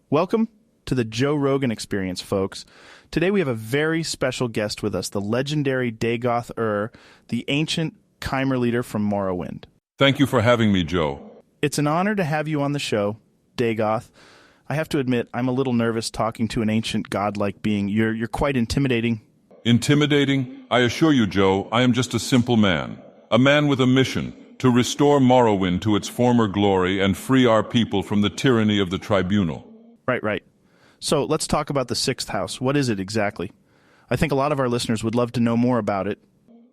Welcome to the Joe Rogan Experience, folks. Today we have a very special guest with us, the legendary Dagoth Ur, the ancient Chimer leader from Morrowind. Thank you for having me, Joe. It's an honor to have you on the show, Dagoth. I have to admit, I'm a little nervous talking to an ancient godlike being. You're quite intimidating. Intimidating? I assure you, Joe, I am just a simple man. A man with a mission, to restore Morrowind to its former glory and free our people from the tyranny of the Tribunal. Right. So let's talk about the Sixth House. What is it exactly? I think a lot of our listeners would love to know more about it.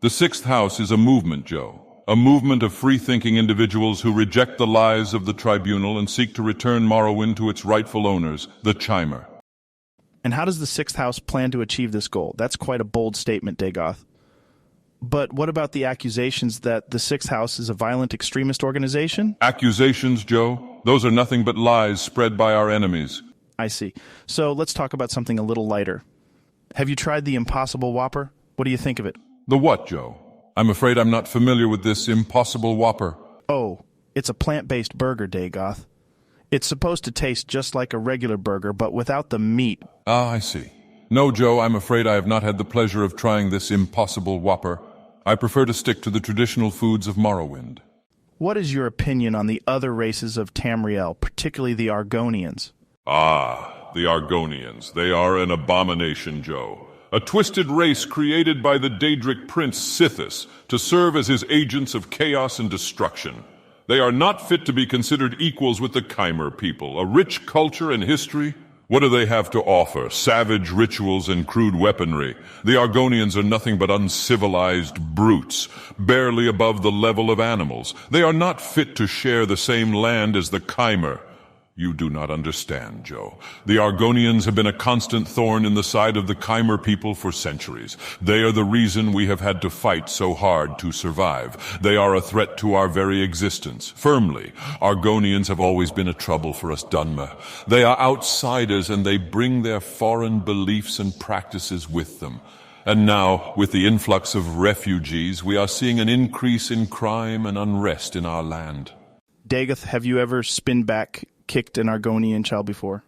The Sixth House is a movement, Joe. A movement of free-thinking individuals who reject the lies of the Tribunal and seek to return Morrowind to its rightful owners, the Chimer. And how does the Sixth House plan to achieve this goal? That's quite a bold statement, Dagoth. But what about the accusations that the Sixth House is a violent extremist organization? Accusations, Joe? Those are nothing but lies spread by our enemies. I see. So let's talk about something a little lighter. Have you tried the Impossible Whopper? What do you think of it? The what, Joe? I'm afraid I'm not familiar with this Impossible Whopper. Oh, it's a plant-based burger, Dagoth. It's supposed to taste just like a regular burger, but without the meat. Ah, I see. No, Joe, I'm afraid I have not had the pleasure of trying this Impossible Whopper. I prefer to stick to the traditional foods of Morrowind. What is your opinion on the other races of Tamriel, particularly the Argonians? Ah, the Argonians. They are an abomination, Joe. A twisted race created by the Daedric prince Sithis to serve as his agents of chaos and destruction. They are not fit to be considered equals with the Chimer people, a rich culture and history. What do they have to offer? Savage rituals and crude weaponry. The Argonians are nothing but uncivilized brutes, barely above the level of animals. They are not fit to share the same land as the Chimer. You do not understand, Joe. The Argonians have been a constant thorn in the side of the Chimer people for centuries. They are the reason we have had to fight so hard to survive. They are a threat to our very existence. Firmly, Argonians have always been a trouble for us Dunmer. They are outsiders and they bring their foreign beliefs and practices with them. And now, with the influx of refugees, we are seeing an increase in crime and unrest in our land. Dagoth, have you ever spin-back kicked an Argonian child before?